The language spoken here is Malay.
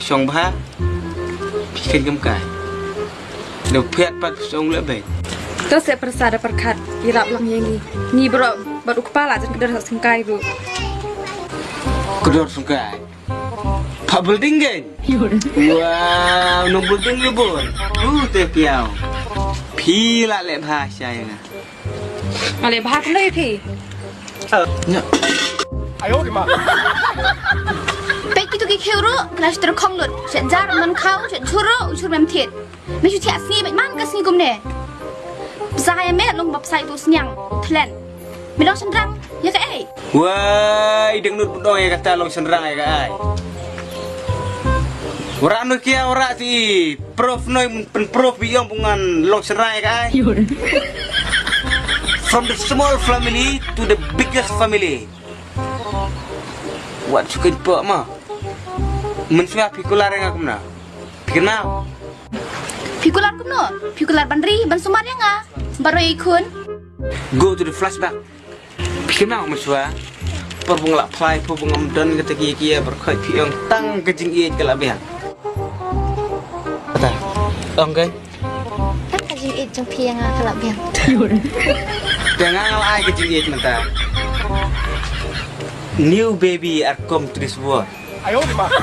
song bha bikin gemkai do pet pat song lebih Kau saya persada perkat irap lang yang ni baru kepala jadi kedar sengkai bu. kedor sengkai pak building kan wow no building lu bon teh piau pila le bahasa yang Ale bahak lagi pi. nya ayo di mana Baik itu kekhiru kena seter kongut sejar man kau curo ucur memtit mesu tiak sni baik man ke sni gumne saya met long bab sai tu senyang tlen melong sendrang ya ke ai wah ideng nut budong ya kata long senrang ya kai ora nu kia ora si prof noi pen prof biong pungan long senrang ya kai from the small family to the biggest family what suka po ma mensuah pikular yang aku mana kenal pikular kuno pikular bandri ban sumar yang ah baru ikun go to the flashback kenal mensuah perbunglak play perbungam dan ketika kia berkait piang tang kejing ia kelabih kata kan kan kajing it jeng piang ah kelabih jangan ngalai kejing ia mentah new baby are come to this world ayo di mana